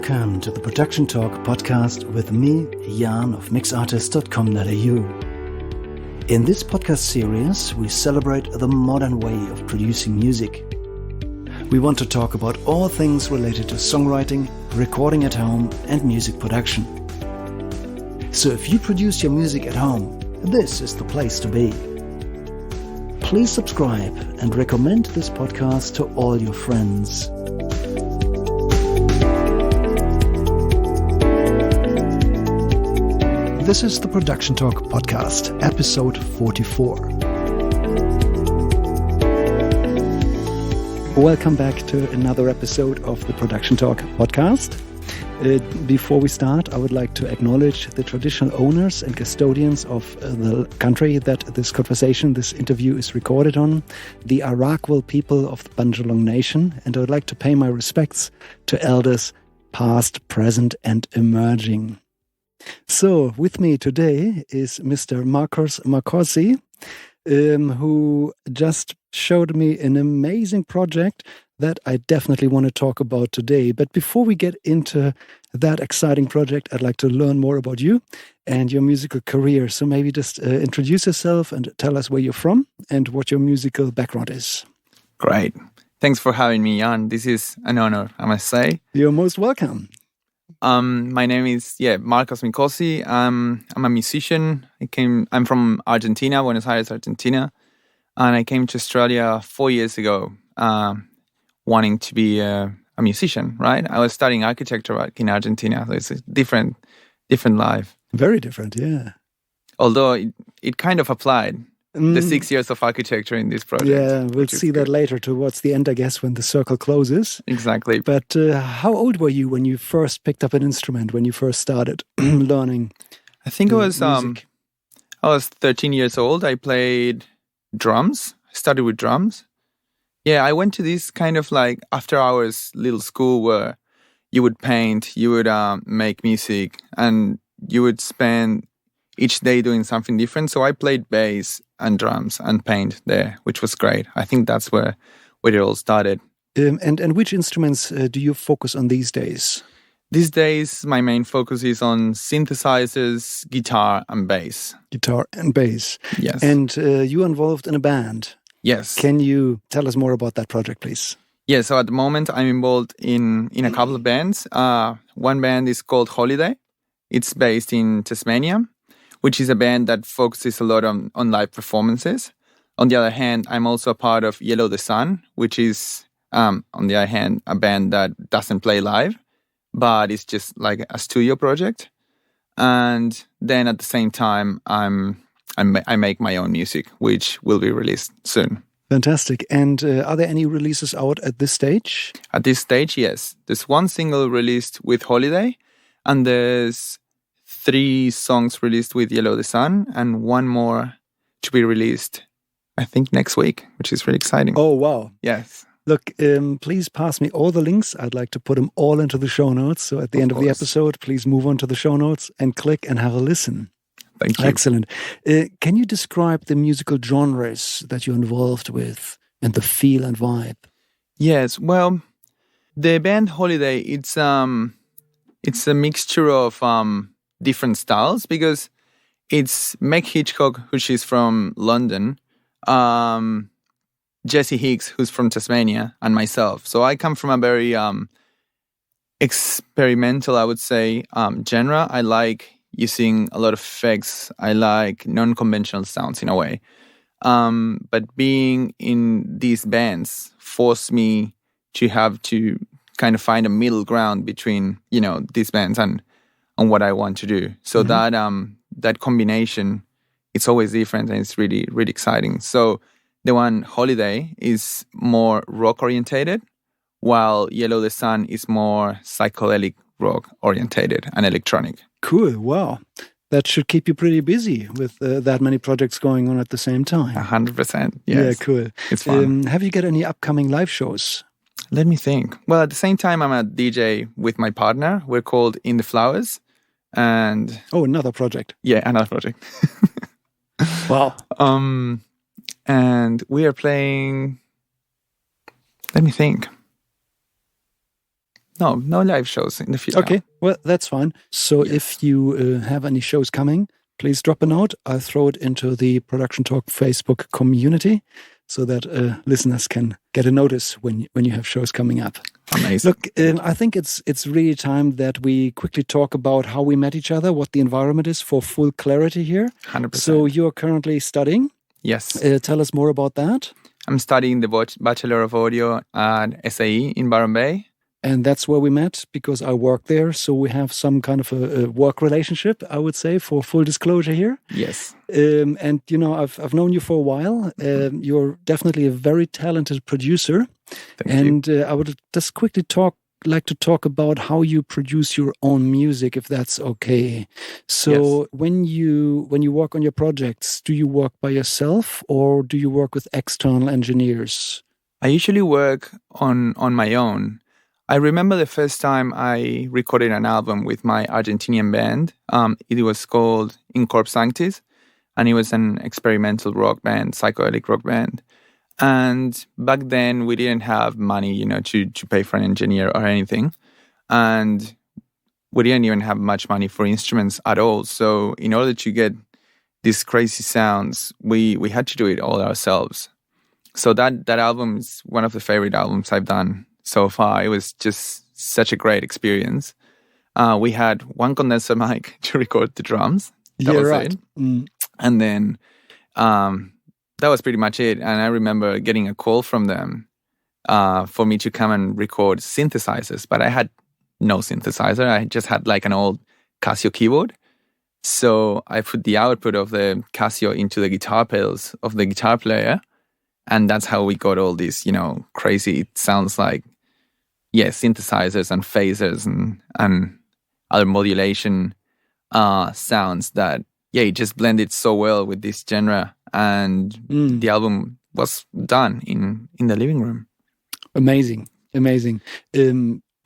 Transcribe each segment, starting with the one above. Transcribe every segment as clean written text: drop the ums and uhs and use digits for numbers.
Welcome to the Production Talk podcast with me, Jan of mixartist.com.au. In this podcast series, we celebrate the modern way of producing music. We want to talk about all things related to songwriting, recording at home, and music production. So if you produce your music at home, this is the place to be. Please subscribe and recommend this podcast to all your friends. This is the Production Talk podcast, episode 44. Welcome back to another episode of the Production Talk podcast. Before we start, I would like to acknowledge the traditional owners and custodians of the country that this interview is recorded on, the Arakwal people of the Bundjalung Nation, and I would like to pay my respects to elders past, present, and emerging. So, with me today is Mr. Marcos Micozzi, who just showed me an amazing project that I definitely want to talk about today. But before we get into that exciting project, I'd like to learn more about you and your musical career. So maybe just introduce yourself and tell us where you're from and what your musical background is. Great. Thanks for having me on. This is an honor, I must say. You're most welcome. My name is Marcos Micozzi. I'm a musician. I'm from Argentina, Buenos Aires, Argentina, and I came to Australia 4 years ago, wanting to be a musician. Right? I was studying architecture back in Argentina, so it's a different life. Very different, yeah. Although it kind of applied. The 6 years of architecture in this project. Yeah, we'll see that later towards the end, I guess, when the circle closes. Exactly. But how old were you when you first picked up an instrument, when you first started learning? I think I was music? I was 13 years old. I played drums. I started with drums. Yeah, I went to this kind of like after hours little school where you would paint, you would make music, and you would spend each day doing something different. So I played bass and drums and paint there, which was great. I think that's where it all started. And which instruments do you focus on these days? These days, my main focus is on synthesizers, guitar, and bass. Guitar and bass. Yes. And you're involved in a band. Yes. Can you tell us more about that project, please? Yeah, so at the moment, I'm involved in a couple of bands. One band is called Holiday. It's based in Tasmania, which is a band that focuses a lot on live performances. On the other hand, I'm also a part of Yellow the Sun, which is, on the other hand, a band that doesn't play live, but it's just like a studio project. And then at the same time, I make my own music, which will be released soon. Fantastic. And are there any releases out at this stage? At this stage, yes. There's one single released with Holiday, and there's 3 songs released with Yellow the Sun, and one more to be released, I think, next week, which is really exciting. Oh, wow. Yes. Look, please pass me all the links. I'd like to put them all into the show notes. So at the end of the episode, please move on to the show notes and click and have a listen. Thank you. Excellent. Can you describe the musical genres that you're involved with and the feel and vibe? Yes. Well, the band Holiday, it's a mixture of different styles because it's Meg Hitchcock, who she's from London, Jesse Hicks, who's from Tasmania, and myself. So I come from a very experimental, I would say, genre. I like using a lot of effects. I like non-conventional sounds in a way. But being in these bands forced me to have to kind of find a middle ground between, these bands and what I want to do. So that combination, it's always different and it's really, really exciting. So the one Holiday is more rock orientated, while Yellow the Sun is more psychedelic rock orientated and electronic. Cool. Wow. That should keep you pretty busy with that many projects going on at the same time. 100%. Yes. Yeah, cool. It's fun. Have you got any upcoming live shows? Let me think. Well, at the same time, I'm a DJ with my partner. We're called In the Flowers. And another project. Yeah, another project. Wow. And we are playing, let me think. no live shows in the future. Okay, well, that's fine. So if you have any shows coming, please drop a note. I'll throw it into the Production Talk Facebook community so that listeners can get a notice when you have shows coming up. Amazing. Look, I think it's really time that we quickly talk about how we met each other, what the environment is for full clarity here. 100%. So you're currently studying. Yes. Tell us more about that. I'm studying the Bachelor of Audio at SAE in Byron Bay. And that's where we met because I work there. So we have some kind of a work relationship, I would say, for full disclosure here. Yes. And, I've known you for a while. You're definitely a very talented producer. Thank you. I would just quickly like to talk about how you produce your own music, if that's okay. So when you work on your projects, do you work by yourself or do you work with external engineers? I usually work on my own. I remember the first time I recorded an album with my Argentinian band. It was called In Corp Sanctis, and it was an experimental rock band, psychedelic rock band. And back then, we didn't have money, to pay for an engineer or anything. And we didn't even have much money for instruments at all. So in order to get these crazy sounds, we had to do it all ourselves. So that album is one of the favorite albums I've done so far. It was just such a great experience. We had one condenser mic to record the drums. That was it. And then that was pretty much it. And I remember getting a call from them for me to come and record synthesizers. But I had no synthesizer. I just had like an old Casio keyboard. So I put the output of the Casio into the guitar pedals of the guitar player. And that's how we got all these, crazy, it sounds like, synthesizers and phasers and other modulation sounds that, it just blended so well with this genre. And the album was done in the living room. Amazing.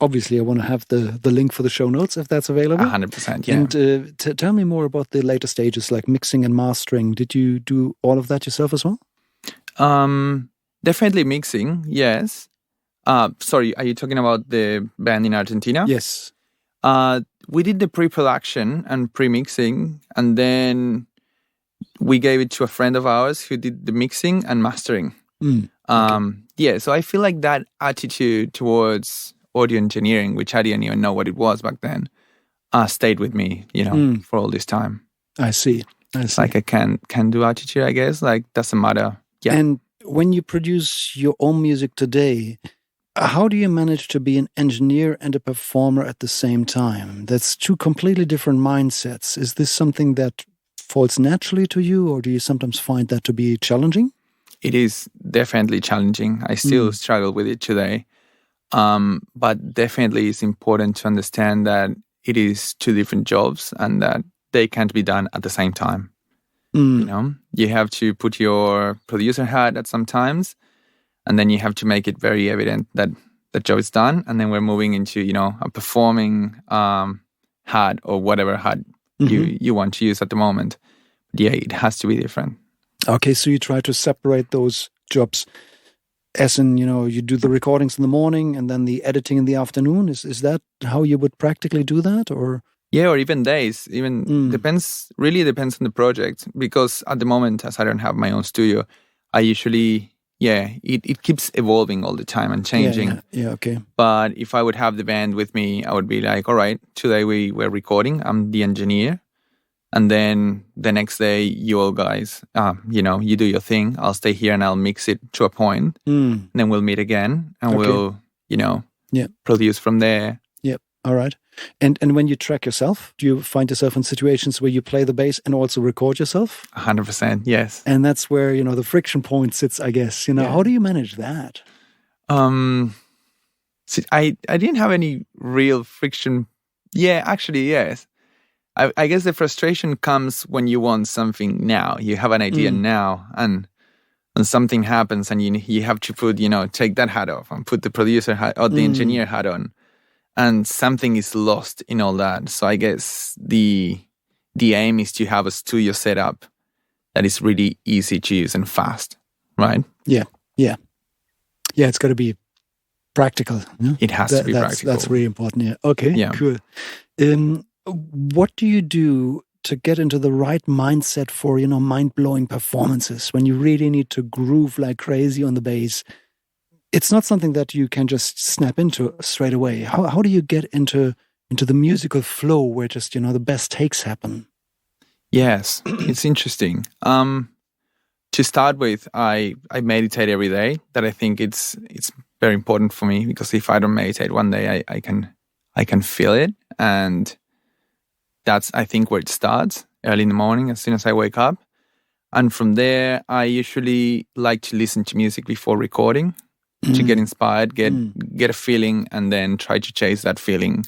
Obviously, I want to have the link for the show notes if that's available. 100%, yeah. And tell me more about the later stages, like mixing and mastering. Did you do all of that yourself as well? Definitely mixing, yes. Sorry, are you talking about the band in Argentina? Yes. We did the pre-production and pre-mixing, and then we gave it to a friend of ours who did the mixing and mastering. So I feel like that attitude towards audio engineering, which I didn't even know what it was back then, stayed with me, for all this time. I see. It's like a can-do attitude, I guess. Like, doesn't matter. Yeah. And when you produce your own music today, how do you manage to be an engineer and a performer at the same time? That's two completely different mindsets. Is this something that falls naturally to you, or do you sometimes find that to be challenging? It is definitely challenging. I still struggle with it today. But definitely it's important to understand that it is two different jobs and that they can't be done at the same time. You have to put your producer hat at some times, and then you have to make it very evident that the job is done. And then we're moving into, a performing hat or whatever hat you want to use at the moment. But it has to be different. Okay, so you try to separate those jobs, as in, you do the recordings in the morning and then the editing in the afternoon. Is that how you would practically do that, or? Yeah, or even days. Depends on the project. Because at the moment, as I don't have my own studio, I usually, it keeps evolving all the time and changing. Yeah, okay. But if I would have the band with me, I would be like, all right, today we're recording. I'm the engineer. And then the next day, you all guys, you do your thing. I'll stay here and I'll mix it to a point. And then we'll meet again and we'll, produce from there. Yep. All right. And when you track yourself, do you find yourself in situations where you play the bass and also record yourself? 100%, yes. And that's where, the friction point sits, I guess. How do you manage that? See, I didn't have any real friction. Yeah, actually, yes. I guess the frustration comes when you want something now. You have an idea now, and something happens, and you have to put, take that hat off and put the producer hat or the engineer hat on, and something is lost in all that. So I guess the aim is to have a studio setup that is really easy to use and fast, right? Yeah. It's got to be practical. Yeah? It has to be practical. That's really important. Yeah. Okay. Yeah. Cool. What do you do to get into the right mindset for, mind-blowing performances when you really need to groove like crazy on the bass? It's not something that you can just snap into straight away. How do you get into the musical flow where just, the best takes happen? Yes, it's interesting. To start with, I meditate every day. That I think it's very important for me, because if I don't meditate one day, I can feel it, and that's, I think, where it starts, early in the morning as soon as I wake up. And from there, I usually like to listen to music before recording to get inspired, get a feeling, and then try to chase that feeling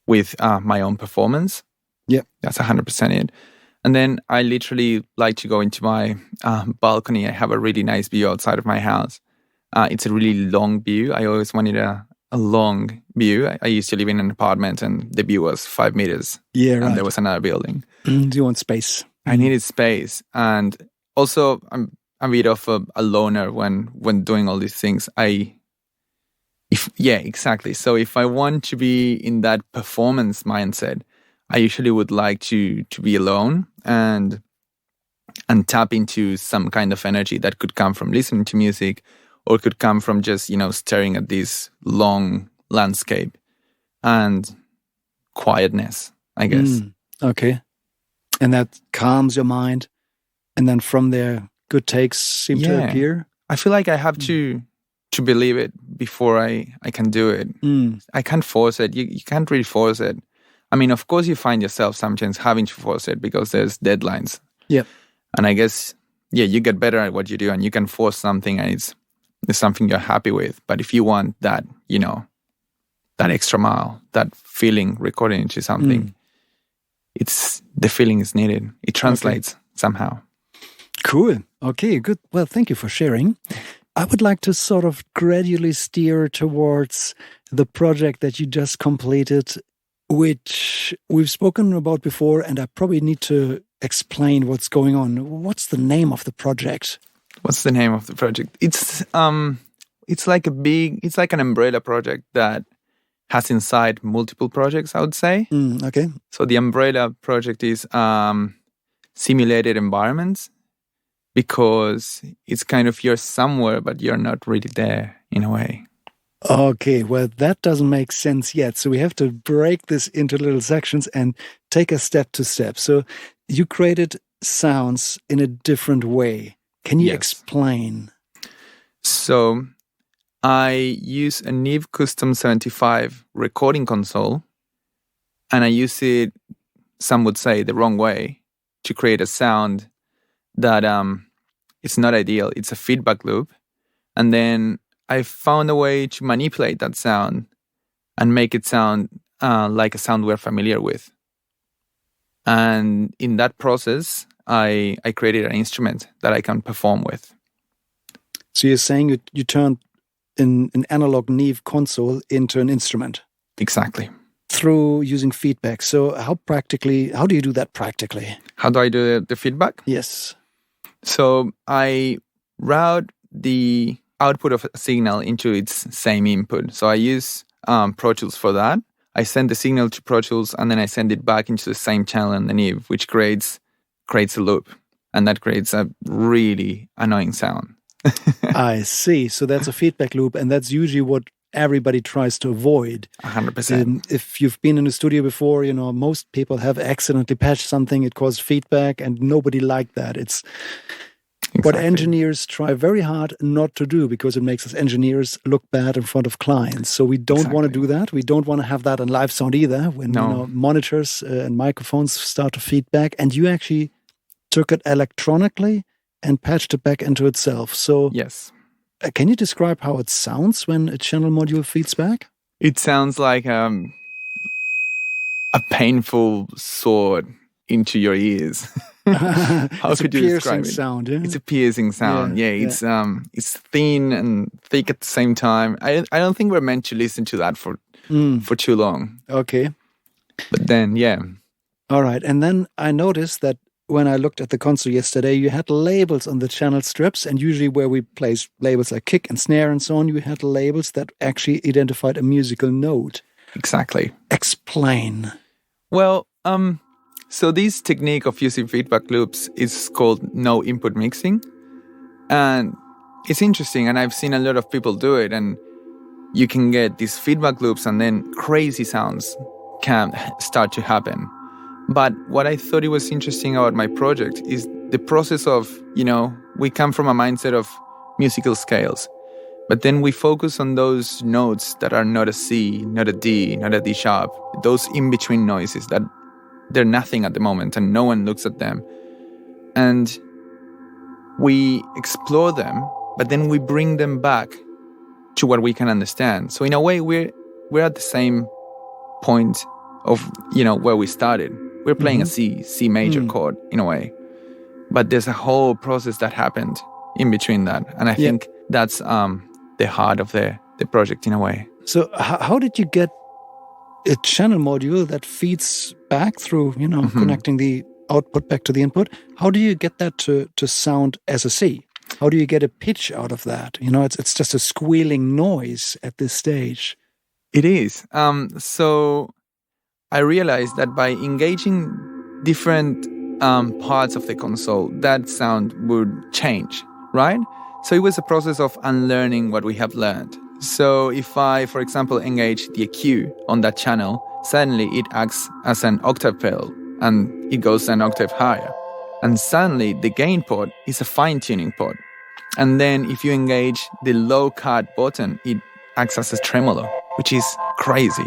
with my own performance. Yeah, that's 100% it. And then I literally like to go into my balcony. I have a really nice view outside of my house. It's a really long view. I always wanted a long view. I used to live in an apartment, and the view was 5 meters. Yeah, right. And there was another building. Do you want space? I needed space. And also, I'm a bit of a loner when doing all these things. Exactly. So if I want to be in that performance mindset, I usually would like to be alone and tap into some kind of energy that could come from listening to music, or could come from just, staring at this long landscape and quietness, I guess. Okay. And that calms your mind. And then from there, good takes seem to appear. I feel like I have to believe it before I can do it. I can't force it. You can't really force it. I mean, of course, you find yourself sometimes having to force it because there's deadlines. Yeah. And I guess, you get better at what you do, and you can force something, and it's something you're happy with. But if you want that, that extra mile, that feeling recording into something, the feeling is needed. It translates somehow. Cool. Okay, good. Well, thank you for sharing. I would like to sort of gradually steer towards the project that you just completed, which we've spoken about before, and I probably need to explain what's going on. What's the name of the project? What's the name of the project? It's like an umbrella project that has inside multiple projects, I would say. Okay. So the umbrella project is simulated environments, because it's kind of, you're somewhere, but you're not really there in a way. Okay, well, that doesn't make sense yet. So we have to break this into little sections and take a step to step. So you created sounds in a different way. Can you explain? So I use a Neve Custom 75 recording console, and I use it, some would say, the wrong way, to create a sound that it's not ideal. It's a feedback loop. And then I found a way to manipulate that sound and make it sound like a sound we're familiar with. And in that process, I created an instrument that I can perform with. So you're saying you turned an analog Neve console into an instrument? Exactly. Through using feedback. So how do you do that practically? How do I do the feedback? Yes. So I route the output of a signal into its same input. So I use Pro Tools for that. I send the signal to Pro Tools, and then I send it back into the same channel in the Neve, which creates a loop. And that creates a really annoying sound. I see. So that's a feedback loop, and that's usually what everybody tries to avoid. 100%. If you've been in a studio before, most people have accidentally patched something, it caused feedback, and nobody liked that. It's what engineers try very hard not to do, because it makes us engineers look bad in front of clients. So we don't want to do that. We don't want to have that in live sound either, when monitors and microphones start to feedback. And you actually took it electronically and patched it back into itself. So yes. Can you describe how it sounds when a channel module feeds back? It sounds like a painful sword into your ears. How could you describe it? Sound, yeah? It's a piercing sound. Yeah, it's thin and thick at the same time. I don't think we're meant to listen to that for too long. Okay. But then, yeah. All right. And then I noticed that when I looked at the console yesterday, you had labels on the channel strips, and usually where we place labels like kick and snare and so on, you had labels that actually identified a musical note. Exactly. Explain. Well, so this technique of using feedback loops is called no input mixing. And it's interesting, and I've seen a lot of people do it, and you can get these feedback loops and then crazy sounds can start to happen. But what I thought it was interesting about my project is the process of, we come from a mindset of musical scales, but then we focus on those notes that are not a C, not a D, not a D sharp, those in-between noises that they're nothing at the moment and no one looks at them. And we explore them, but then we bring them back to what we can understand. So in a way, we're at the same point of, where we started. We're playing a C major chord in a way. But there's a whole process that happened in between that. And I think that's the heart of the project in a way. So how did you get a channel module that feeds back through, connecting the output back to the input? How do you get that to sound as a C? How do you get a pitch out of that? It's just a squealing noise at this stage. It is. So I realized that by engaging different parts of the console, that sound would change, right? So it was a process of unlearning what we have learned. So if I, for example, engage the EQ on that channel, suddenly it acts as an octave pedal and it goes an octave higher. And suddenly the gain port is a fine-tuning port. And then if you engage the low cut button, it acts as a tremolo, which is crazy.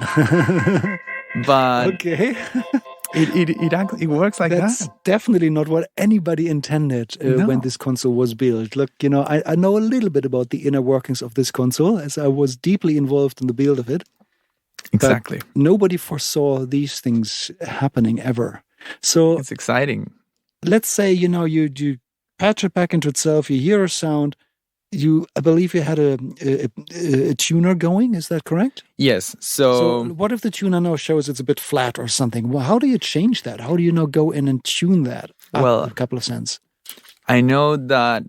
But okay. it works like That's that. That's definitely not what anybody intended when this console was built. Look, I know a little bit about the inner workings of this console, as I was deeply involved in the build of it. Exactly. But nobody foresaw these things happening ever. So it's exciting. Let's say, you patch it back into itself, you hear a sound. I believe you had a tuner going, is that correct? Yes. So what if the tuner now shows it's a bit flat or something? Well, how do you change that? How do you go in and tune that up a couple of cents? I know that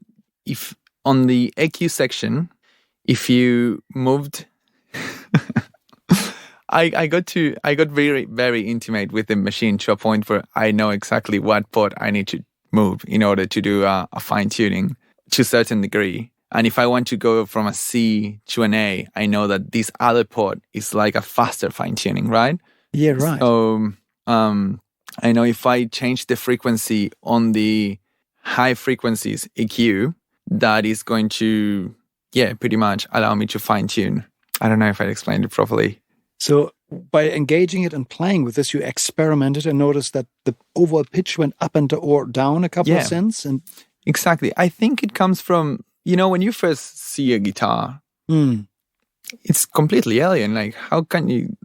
if on the EQ section, if you moved, I got very, very intimate with the machine to a point where I know exactly what port I need to move in order to do a fine tuning to a certain degree. And if I want to go from a C to an A, I know that this other port is like a faster fine-tuning, right? Yeah, right. So I know if I change the frequency on the high frequencies EQ, that is going to, pretty much allow me to fine-tune. I don't know if I explained it properly. So by engaging it and playing with this, you experimented and noticed that the overall pitch went up and or down a couple of cents? Exactly. I think it comes from... when you first see a guitar, it's completely alien. Like, how can you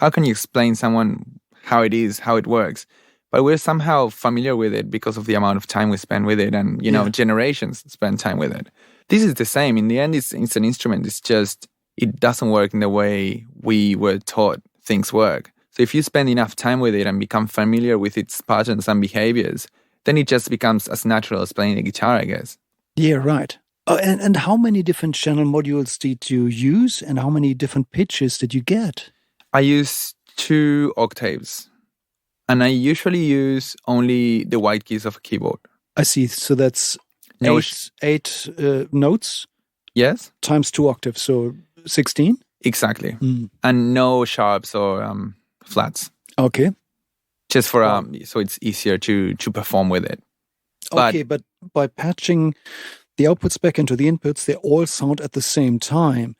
explain someone how it is, how it works? But we're somehow familiar with it because of the amount of time we spend with it and, generations spend time with it. This is the same. In the end, it's an instrument. It's just, it doesn't work in the way we were taught things work. So if you spend enough time with it and become familiar with its patterns and behaviors, then it just becomes as natural as playing a guitar, I guess. Yeah, right. And how many different channel modules did you use and how many different pitches did you get? I use 2 octaves and I usually use only the white keys of a keyboard. I see. So that's eight notes? Yes. Times 2 octaves, so 16? Exactly. And no sharps or flats. Okay. Just for so it's easier to perform with it. But by patching the outputs back into the inputs, they all sound at the same time.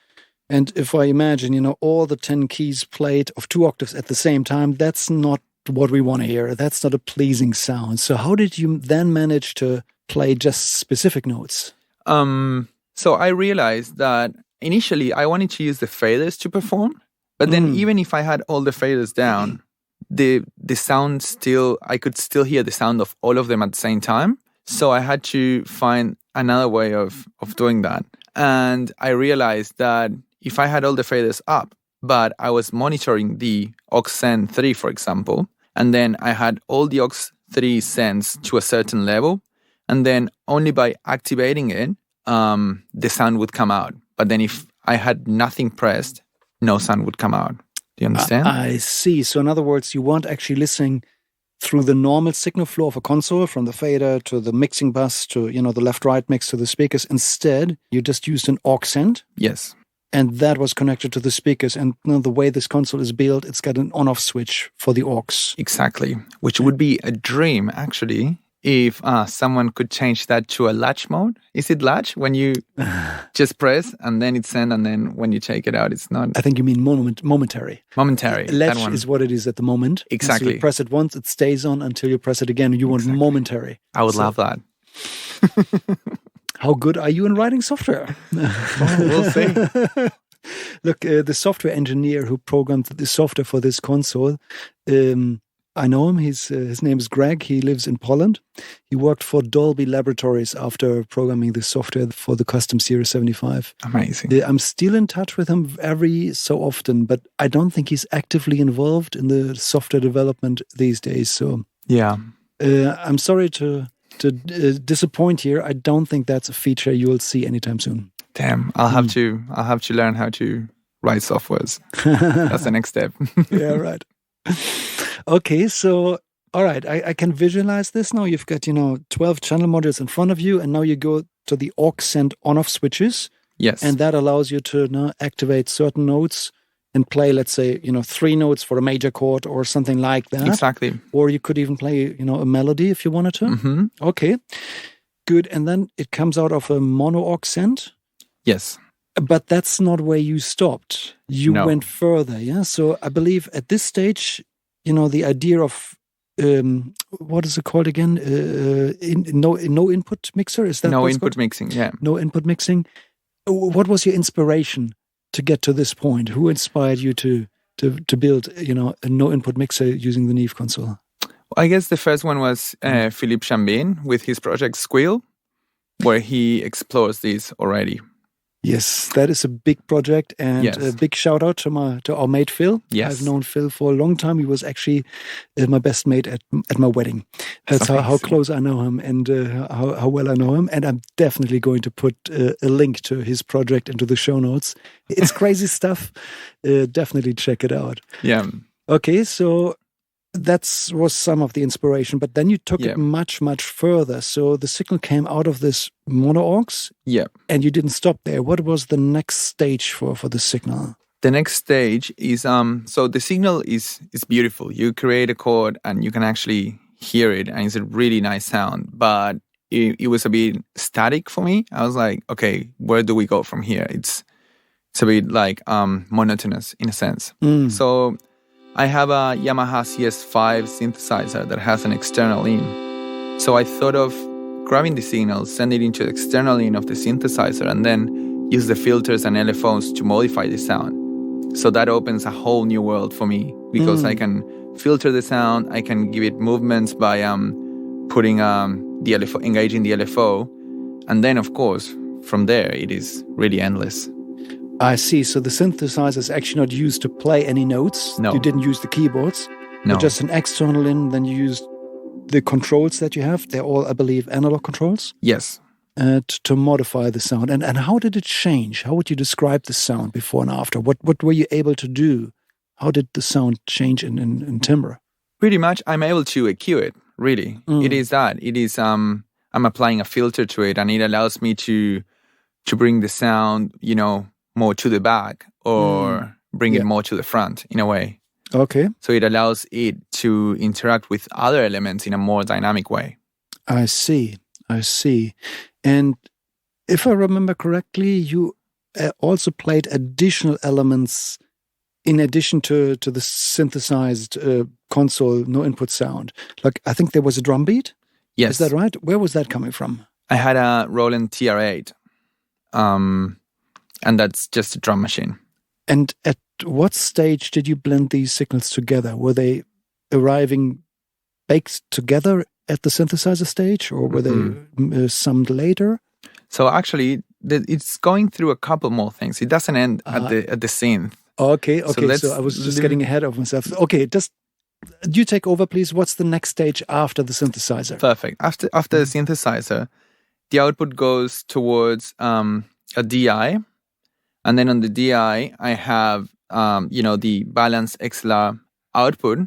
And if I imagine, all the 10 keys played of 2 octaves at the same time, that's not what we want to hear. That's not a pleasing sound. So how did you then manage to play just specific notes? So I realized that initially I wanted to use the faders to perform, but then even if I had all the faders down, the sound I could still hear the sound of all of them at the same time. So I had to find another way of doing that. And I realized that if I had all the faders up, but I was monitoring the aux send 3, for example, and then I had all the aux 3 cents to a certain level, and then only by activating it, the sound would come out. But then if I had nothing pressed, no sound would come out. Do you understand? I see. So in other words, you weren't actually listening through the normal signal flow of a console, from the fader to the mixing bus to, the left-right mix to the speakers. Instead, you just used an aux send. Yes. And that was connected to the speakers. And the way this console is built, it's got an on-off switch for the aux. Exactly. Which would be a dream, actually, if someone could change that to a latch mode. Is it latch when you just press and then it's send, and then when you take it out, it's not? I think you mean momentary. Momentary. Latch is what it is at the moment. Exactly. So you press it once, it stays on until you press it again. You want momentary. I would love that. How good are you in writing software? We'll see. Look, the software engineer who programmed the software for this console, I know him. His name is Greg. He lives in Poland. He worked for Dolby Laboratories after programming the software for the custom Series 75. Amazing. I'm still in touch with him every so often, but I don't think he's actively involved in the software development these days. So yeah, I'm sorry to disappoint here. I don't think that's a feature you will see anytime soon. Damn, I'll have to learn how to write softwares. That's the next step. Yeah, right. Okay, so all right, I can visualize this now. You've got 12 channel modules in front of you, and now you go to the aux send on-off switches. Yes, and that allows you to now activate certain notes and play, let's say, 3 notes for a major chord or something like that. Exactly. Or you could even play, a melody if you wanted to. Mm-hmm. Okay, good. And then it comes out of a mono aux send. Yes. But that's not where you stopped. You went further, yeah? So I believe at this stage, the idea of, what is it called again? No input mixer? Is that no input mixing, yeah. No input mixing. What was your inspiration to get to this point? Who inspired you to build, a no input mixer using the Neve console? I guess the first one was Philippe Chambin with his project Squeal, where he explores this already. Yes, that is a big project, and a big shout out to our mate Phil. Yes. I've known Phil for a long time. He was actually my best mate at my wedding. That's how close I know him, and how well I know him. And I'm definitely going to put a link to his project into the show notes. It's crazy stuff. Definitely check it out. Yeah. Okay, so that was some of the inspiration, but then you took it much, much further. So the signal came out of this mono aux, and you didn't stop there. What was the next stage for the signal? The next stage is so the signal is beautiful. You create a chord and you can actually hear it, and it's a really nice sound. But it was a bit static for me. I was like, okay, where do we go from here? It's a bit like monotonous in a sense. So I have a Yamaha CS5 synthesizer that has an external in. So I thought of grabbing the signal, send it into the external in of the synthesizer, and then use the filters and LFOs to modify the sound. So that opens a whole new world for me, because I can filter the sound, I can give it movements by putting the LFO, engaging the LFO, and then of course from there it is really endless. I see. So the synthesizer is actually not used to play any notes. No. You didn't use the keyboards. No. But just an external in, then you used the controls that you have. They're all, I believe, analog controls. Yes. To modify the sound. And how did it change? How would you describe the sound before and after? What were you able to do? How did the sound change in timbre? Pretty much I'm able to EQ it, really. It is that. It is I'm applying a filter to it, and it allows me to bring the sound, more to the back, or bring it more to the front in a way. Okay. So it allows it to interact with other elements in a more dynamic way. I see. And if I remember correctly, you also played additional elements in addition to the synthesized console, no input sound. Like, I think there was a drum beat. Yes. Is that right? Where was that coming from? I had a Roland TR-8. And that's just a drum machine. And at what stage did you blend these signals together? Were they arriving baked together at the synthesizer stage, or were they summed later? So actually, it's going through a couple more things. It doesn't end at the synth. Okay. So So I was just getting ahead of myself. Okay, just you take over, please. What's the next stage after the synthesizer? Perfect. After the synthesizer, the output goes towards a DI, and then on the DI, I have the balanced XLR output,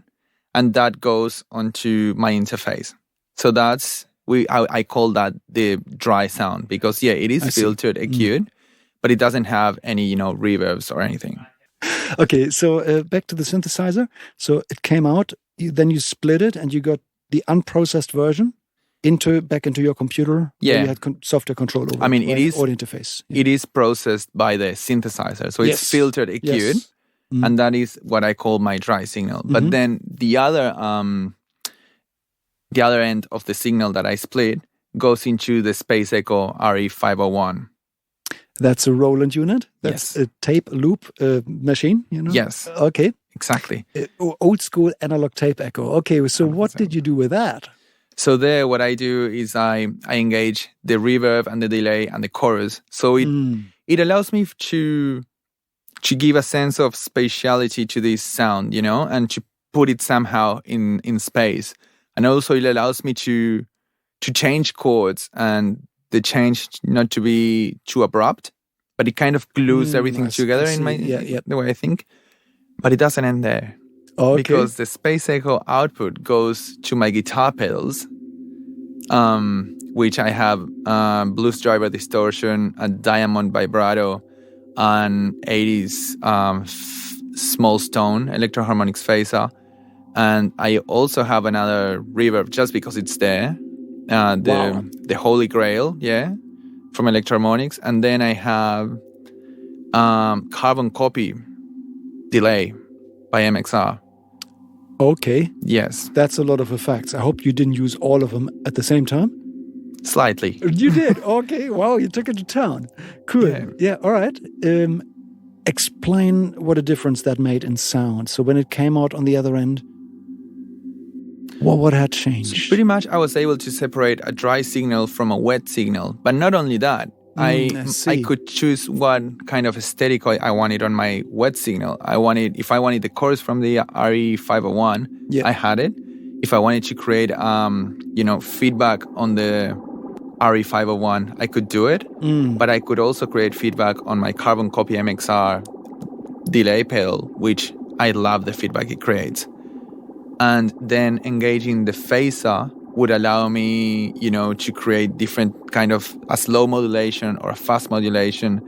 and that goes onto my interface. So that's I call that the dry sound because it is filtered, EQ'd, but it doesn't have any reverbs or anything. Okay, so back to the synthesizer. So it came out, then you split it, and you got the unprocessed version back into your computer. Yeah, where you had software control over. I mean, it is audio interface. It is processed by the synthesizer, so it's filtered, EQ'd, and that is what I call my dry signal. But then the other end of the signal that I split goes into the Space Echo RE501. That's a Roland unit? That's a tape loop machine, Yes. Okay. Exactly. Old school analog tape echo. Okay, so 100%. What did you do with that? So there, what I do is I engage the reverb and the delay and the chorus. So it allows me to give a sense of spatiality to this sound, and to put it somehow in space. And also it allows me to change chords and the change not to be too abrupt, but it kind of glues everything together in the way I think. But it doesn't end there. Okay. Because the Space Echo output goes to my guitar pedals, which I have Blues Driver Distortion, a Diamond Vibrato, an 80s Small Stone Electro-Harmonics Phaser. And I also have another reverb just because it's there. The Holy Grail, from Electro-Harmonics. And then I have Carbon Copy Delay by MXR. Okay. Yes. That's a lot of effects. I hope you didn't use all of them at the same time. Slightly. You did? Okay. Wow, you took it to town. Cool. Yeah, all right. Explain what a difference that made in sound. So when it came out on the other end, what had changed? So pretty much I was able to separate a dry signal from a wet signal. But not only that, I could choose what kind of aesthetic I wanted on my wet signal. If I wanted the chorus from the RE501, I had it. If I wanted to create feedback on the RE501, I could do it. But I could also create feedback on my Carbon Copy MXR delay pedal, which I love the feedback it creates. And then engaging the phaser would allow me, to create different kind of a slow modulation or a fast modulation.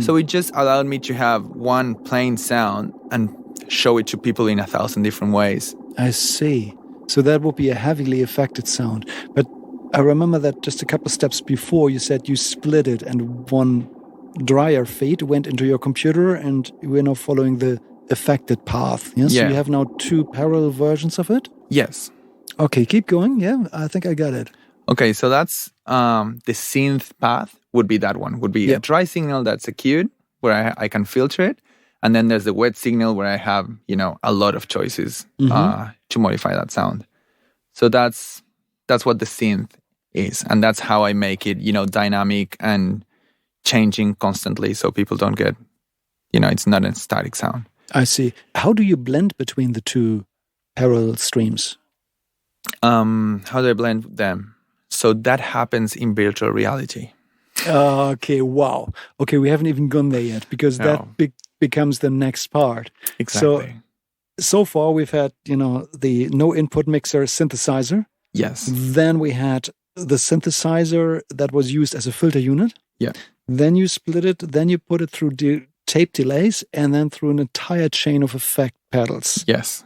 So it just allowed me to have one plain sound and show it to people in 1,000 different ways. I see. So that would be a heavily affected sound. But I remember that just a couple of steps before you said you split it and one drier feed went into your computer and we're now following the affected path. Yes? Yeah. So you have now two parallel versions of it? Yes. Okay, keep going. Yeah, I think I got it. Okay, so that's the synth path would be that one. Would be a dry signal that's EQ'd, where I can filter it. And then there's the wet signal where I have, a lot of choices to modify that sound. So that's what the synth is. And that's how I make it, dynamic and changing constantly so people don't get, it's not a static sound. I see. How do you blend between the two parallel streams? How do I blend them? So that happens in virtual reality. Okay, wow. Okay, we haven't even gone there yet because that becomes the next part. Exactly. So far we've had, the no input mixer synthesizer. Yes. Then we had the synthesizer that was used as a filter unit. Yeah. Then you split it. Then you put it through tape delays and then through an entire chain of effect pedals. Yes.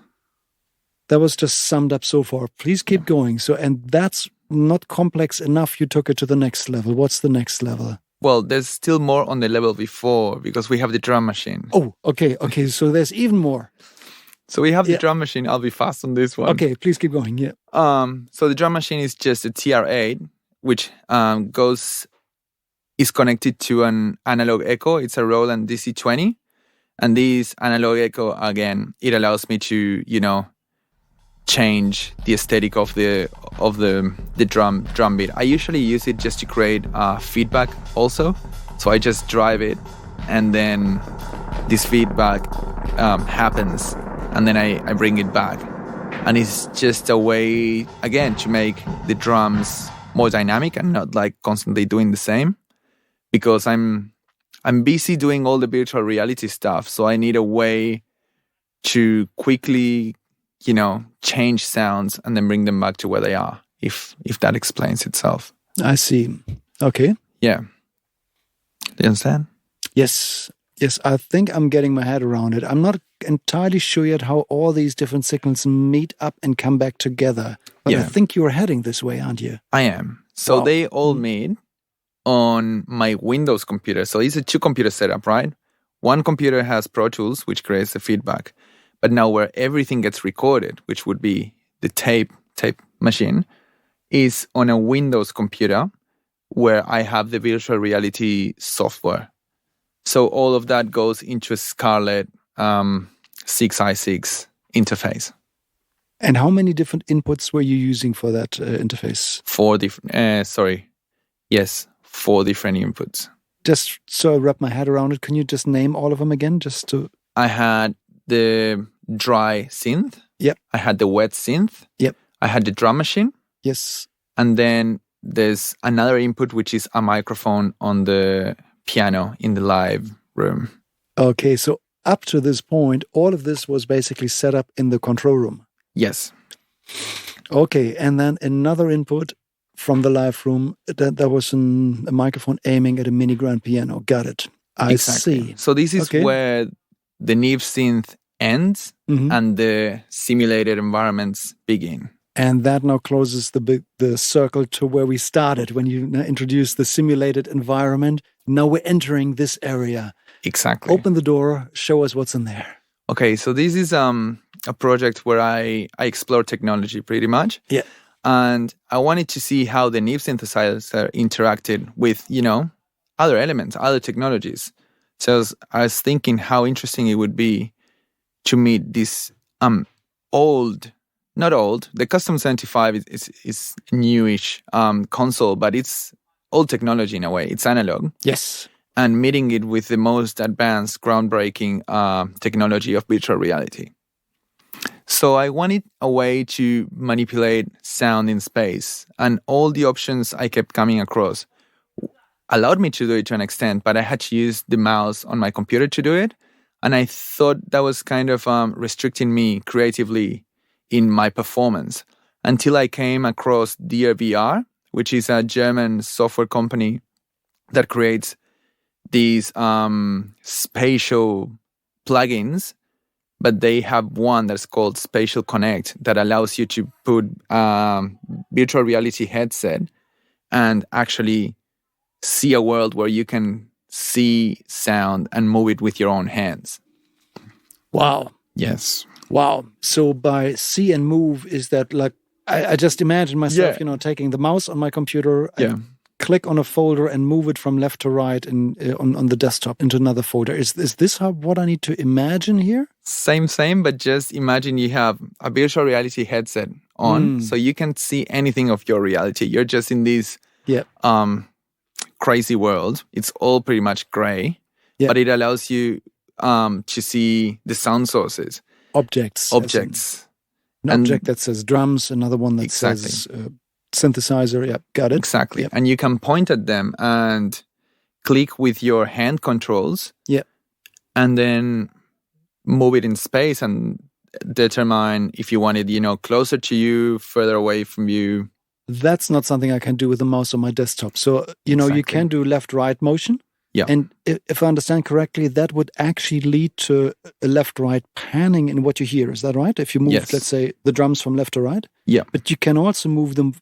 That was just summed up so far. Please keep going. So, and that's not complex enough. You took it to the next level. What's the next level? Well, there's still more on the level before because we have the drum machine. Oh, okay. So there's even more. So we have the drum machine. I'll be fast on this one. Okay, please keep going. Yeah. So the drum machine is just a TR8, which is connected to an analog echo. It's a Roland DC20, and this analog echo again, it allows me to change the aesthetic of the drum beat. I usually use it just to create feedback also. So I just drive it, and then this feedback happens, and then I bring it back. And it's just a way, again, to make the drums more dynamic and not like constantly doing the same. Because I'm busy doing all the virtual reality stuff, so I need a way to quickly, change sounds and then bring them back to where they are, if that explains itself. I see. Okay. Yeah. Do you understand? Yes, I think I'm getting my head around it. I'm not entirely sure yet how all these different signals meet up and come back together. But I think you're heading this way, aren't you? I am. So they all meet on my Windows computer. So it's a 2-computer setup, right? One computer has Pro Tools, which creates the feedback. But now where everything gets recorded, which would be the tape machine, is on a Windows computer where I have the virtual reality software. So all of that goes into a Scarlett 6i6 interface. And how many different inputs were you using for that interface? 4 different, 4 different inputs. Just so I wrap my head around it, can you just name all of them again? I had the dry synth. Yep. I had the wet synth. Yep. I had the drum machine. Yes. And then there's another input, which is a microphone on the piano in the live room. Okay, so up to this point, all of this was basically set up in the control room. Yes. Okay, and then another input from the live room, that was a microphone aiming at a mini grand piano. Got it. I see. So this is where the Neve synth ends and the simulated environments begin. And that now closes the circle to where we started when you introduced the simulated environment. Now we're entering this area. Exactly. Open the door. Show us what's in there. Okay, so this is a project where I explore technology pretty much. Yeah. And I wanted to see how the Neve synthesizer interacted with, other elements, other technologies. So I was thinking how interesting it would be to meet this the Custom 75 is newish console, but it's old technology in a way. It's analog. Yes. And meeting it with the most advanced, groundbreaking technology of virtual reality. So I wanted a way to manipulate sound in space, and all the options I kept coming across allowed me to do it to an extent, but I had to use the mouse on my computer to do it. And I thought that was kind of restricting me creatively in my performance until I came across DRVR, which is a German software company that creates these spatial plugins, but they have one that's called Spatial Connect that allows you to put virtual reality headset and actually see a world where you can see sound and move it with your own hands. Wow. Yes. Wow. So by see and move, is that like, I just imagine myself, taking the mouse on my computer and click on a folder and move it from left to right and on the desktop into another folder. Is this what I need to imagine here? Same, but just imagine you have a virtual reality headset on, so you can see anything of your reality. You're just in this crazy world. It's all pretty much gray, but it allows you to see the sound sources. Objects. An object that says drums, another one that says synthesizer. Yeah, got it. Exactly. Yep. And you can point at them and click with your hand controls. Yeah. And then move it in space and determine if you want it, closer to you, further away from you. That's not something I can do with the mouse on my desktop. So, you can do left-right motion. Yeah. And if I understand correctly, that would actually lead to a left-right panning in what you hear. Is that right? If you move, let's say, the drums from left to right? Yeah. But you can also move them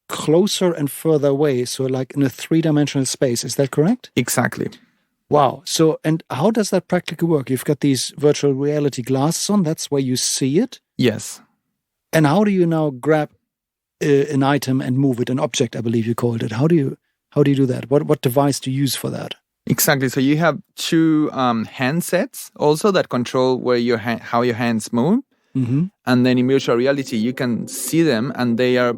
closer and further away. So like in a 3-dimensional space. Is that correct? Exactly. Wow. So, and how does that practically work? You've got these virtual reality glasses on. That's where you see it? Yes. And how do you now grab an item and move it? An object, I believe you called it. How do you do that? What device do you use for that? Exactly. So you have 2 handsets also that control where how your hands move. Mm-hmm. And then in virtual reality, you can see them and they are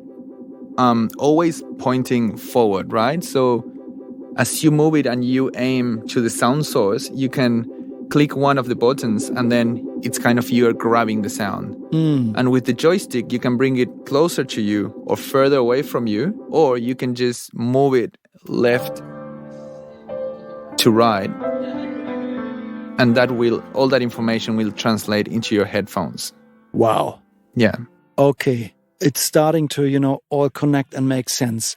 always pointing forward, right? So as you move it and you aim to the sound source, you can click one of the buttons, and then it's kind of you're grabbing the sound. And with the joystick, you can bring it closer to you or further away from you, or you can just move it left to right, and all that information will translate into your headphones. Wow. Yeah. Okay. It's starting to, all connect and make sense.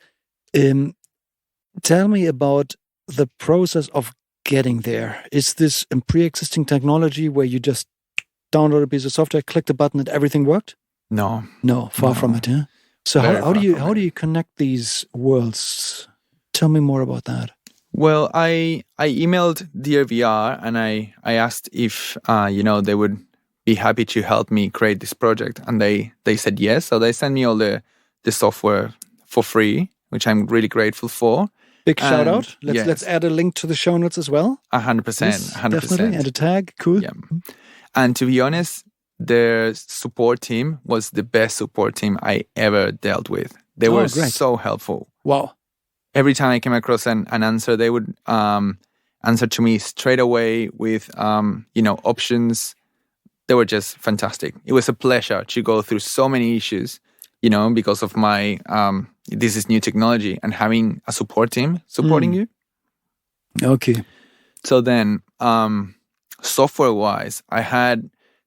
Tell me about the process of getting there. Is this a pre-existing technology where you just download a piece of software, click the button, and everything worked? No, far from it. Huh? So how do you connect these worlds? Tell me more about that. Well, I emailed Dear VR and I asked if they would be happy to help me create this project, and they said yes. So they sent me all the software for free, which I'm really grateful for. Big shout out. Let's add a link to the show notes as well. 100%. Definitely. And a tag. Cool. Yeah. And to be honest, their support team was the best support team I ever dealt with. They were so helpful. Wow. Every time I came across an answer, they would answer to me straight away with options. They were just fantastic. It was a pleasure to go through so many issues, because of my this is new technology, and having a support team supporting you. Okay. So then, software-wise,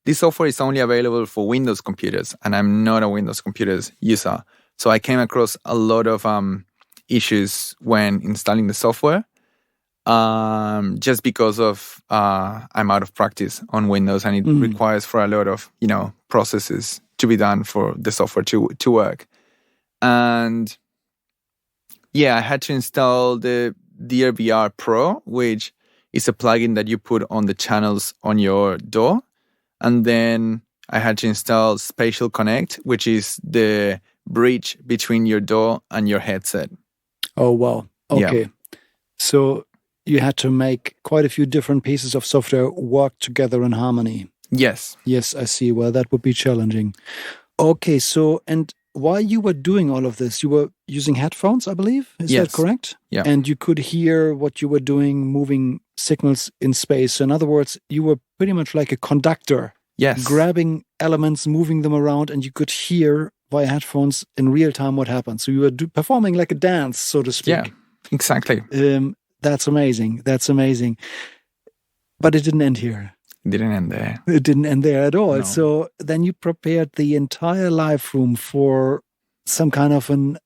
this software is only available for Windows computers, and I'm not a Windows computers user. So I came across a lot of issues when installing the software, just because of I'm out of practice on Windows, and it requires for a lot of processes to be done for the software to work. And I had to install the Dear VR Pro, which is a plugin that you put on the channels on your door. And then I had to install Spatial Connect, which is the bridge between your door and your headset. Oh, wow. Okay. Yeah. So you had to make quite a few different pieces of software work together in harmony. Yes. Yes, I see. Well, that would be challenging. Okay, so, and while you were doing all of this, you were using headphones, I believe? Is that correct? Yeah. And you could hear what you were doing, moving signals in space. So in other words, you were pretty much like a conductor. Yes. Grabbing elements, moving them around, and you could hear via headphones in real time what happened. So you were performing like a dance, so to speak. Yeah, exactly. That's amazing. That's amazing. But it didn't end here. It didn't end there. It didn't end there at all. No. So then you prepared the entire live room for some kind of an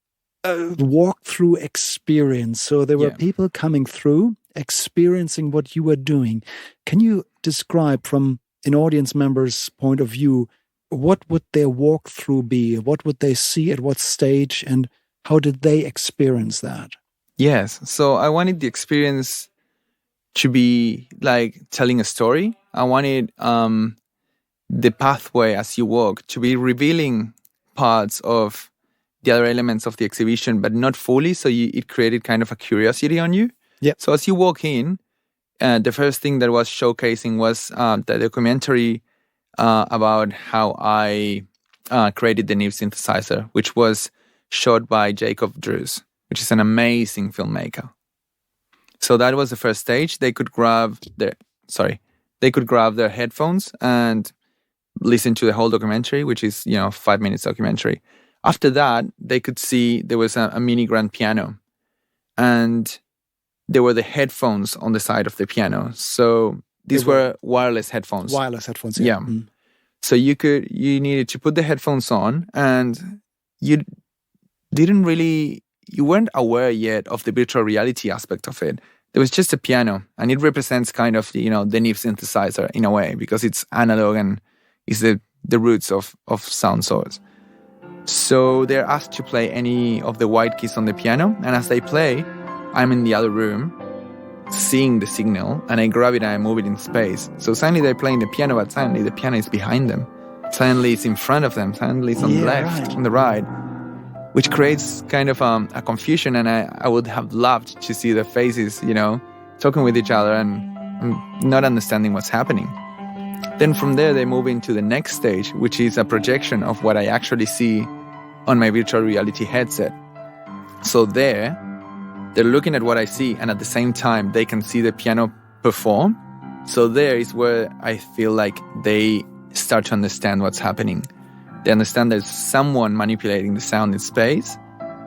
walkthrough experience. So there were people coming through, experiencing what you were doing. Can you describe from an audience member's point of view, what would their walkthrough be? What would they see at what stage, and how did they experience that? Yes. So I wanted the experience to be like telling a story. I wanted the pathway as you walk to be revealing parts of the other elements of the exhibition, but not fully. So it created kind of a curiosity on you. Yeah. So as you walk in, the first thing that was showcasing was the documentary about how I created the Neve synthesizer, which was shot by Jacob Drews, which is an amazing filmmaker. So that was the first stage. They could grab their headphones and listen to the whole documentary, which is 5 minutes documentary. After that, they could see there was a mini grand piano, and there were the headphones on the side of the piano. So these were wireless headphones. Wireless headphones, yeah. So you needed to put the headphones on, and you weren't aware yet of the virtual reality aspect of it. There was just a piano, and it represents kind of the Neve synthesizer in a way, because it's analog and is the roots of sound source. So they're asked to play any of the white keys on the piano, and as they play, I'm in the other room seeing the signal, and I grab it and I move it in space. So suddenly they're playing the piano, but suddenly the piano is behind them. Suddenly it's in front of them. Suddenly it's on the left, on the right, which creates kind of a confusion. And I would have loved to see their faces, talking with each other and not understanding what's happening. Then from there, they move into the next stage, which is a projection of what I actually see on my virtual reality headset. So they're looking at what I see, and at the same time, they can see the piano perform, So there is where I feel like they start to understand what's happening. They understand there's someone manipulating the sound in space,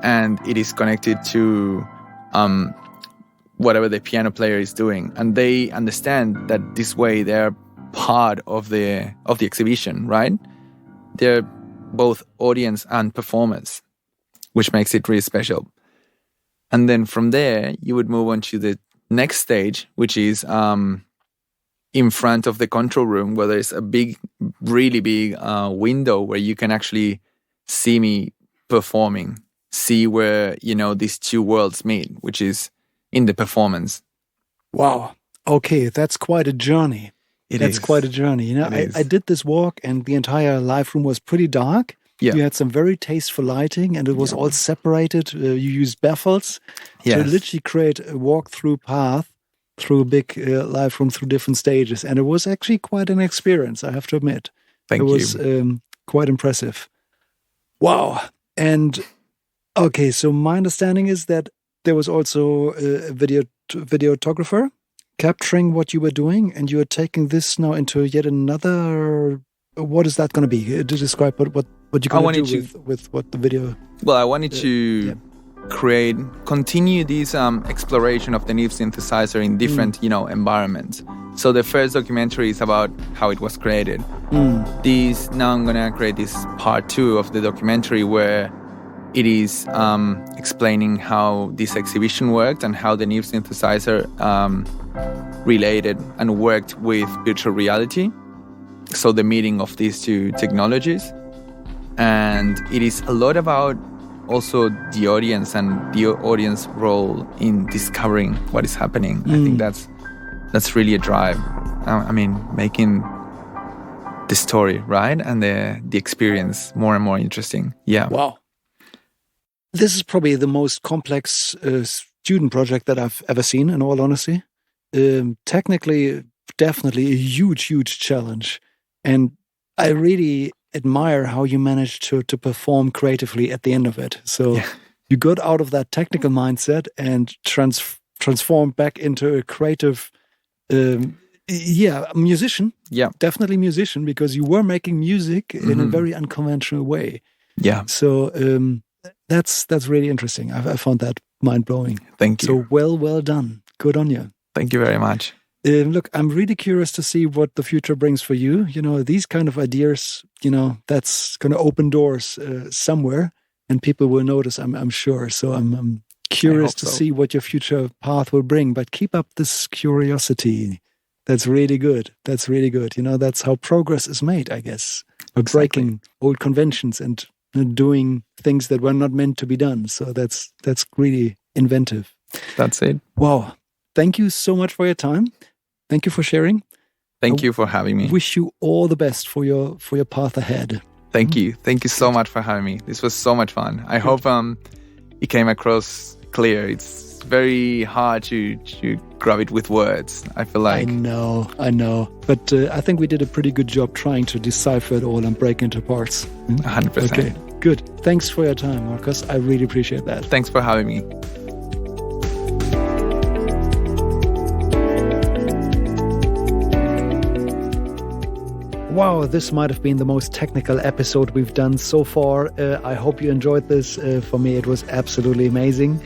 and it is connected to whatever the piano player is doing. And they understand that this way they're part of the exhibition, right? They're both audience and performers, which makes it really special. And then from there, you would move on to the next stage, which is in front of the control room, where there's a big, really big window where you can actually see me performing, see where, these two worlds meet, which is in the performance. Wow. Okay, that's quite a journey. That's quite a journey. I did this walk and the entire live room was pretty dark. Yeah. You had some very tasteful lighting and it was all separated. You used baffles to literally create a walk-through path through a big live room through different stages. And it was actually quite an experience, I have to admit. Thank you. It was quite impressive. Wow. And okay, so my understanding is that there was also a videographer capturing what you were doing, and you are taking this now into yet another. What is that going to be? To describe what you're going to do with what the video. Well, I wanted to continue this exploration of the Neve synthesizer in different, environments. So the first documentary is about how it was created. Now I'm going to create this part 2 of the documentary where it is explaining how this exhibition worked and how the Neve synthesizer related and worked with virtual reality. So the meeting of these two technologies. And it is a lot about also the audience and the audience role in discovering what is happening. I think that's really a drive. Making the story, right? And the experience more and more interesting. Yeah. Wow. This is probably the most complex student project that I've ever seen, in all honesty. Technically, definitely a huge, huge challenge. And I really admire how you managed to perform creatively at the end of it. So you got out of that technical mindset and transformed back into a creative, musician. Yeah. Definitely musician, because you were making music in a very unconventional way. Yeah. So that's really interesting. I found that mind-blowing. Thank you. So well done. Good on you. Thank you very much. Look, I'm really curious to see what the future brings for you. These kind of ideas, that's going to open doors somewhere, and people will notice, I'm sure. So I'm curious to see what your future path will bring. But keep up this curiosity. That's really good. That's really good. That's how progress is made, I guess. By breaking old conventions and doing things that were not meant to be done. So that's really inventive. That's it. Wow. Thank you so much for your time. Thank you for sharing. Thank you for having me. Wish you all the best for your path ahead. Thank you. Thank you so much for having me. This was so much fun. I hope it came across clear. It's very hard to grab it with words, I feel like. I know. But I think we did a pretty good job trying to decipher it all and break into parts. 100%. Okay, good. Thanks for your time, Marcos. I really appreciate that. Thanks for having me. Wow, this might have been the most technical episode we've done so far. I hope you enjoyed this. For me, it was absolutely amazing.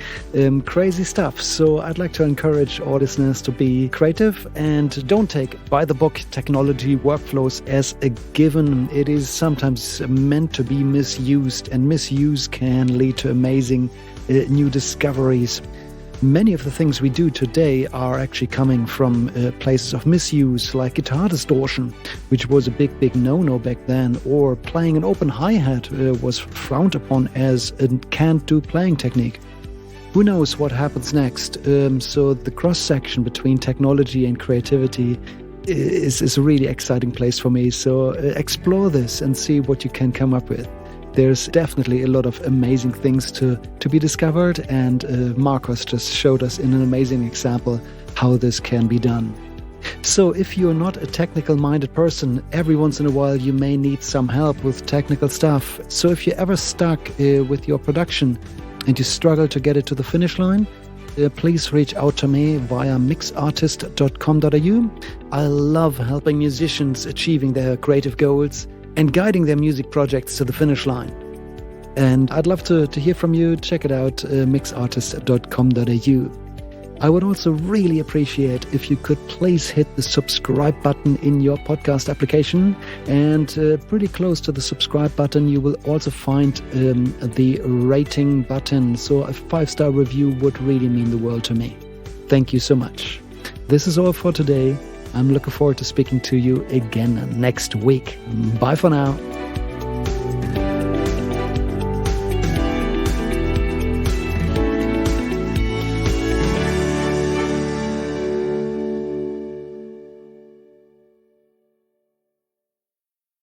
Crazy stuff. So I'd like to encourage all listeners to be creative and don't take by-the-book technology workflows as a given. It is sometimes meant to be misused, and misuse can lead to amazing new discoveries. Many of the things we do today are actually coming from places of misuse, like guitar distortion, which was a big no-no back then, or playing an open hi-hat was frowned upon as a can't-do playing technique. Who knows what happens next? So the cross-section between technology and creativity is a really exciting place for me. So explore this and see what you can come up with. There's definitely a lot of amazing things to be discovered, and Marcos just showed us in an amazing example how this can be done. So if you're not a technical-minded person, every once in a while you may need some help with technical stuff. So if you're ever stuck with your production and you struggle to get it to the finish line, please reach out to me via mixartist.com.au. I love helping musicians achieving their creative goals and guiding their music projects to the finish line. And I'd love to hear from you. Check it out, mixartist.com.au. I would also really appreciate if you could please hit the subscribe button in your podcast application. And pretty close to the subscribe button, you will also find the rating button. So a 5-star review would really mean the world to me. Thank you so much. This is all for today. I'm looking forward to speaking to you again next week. Bye for now.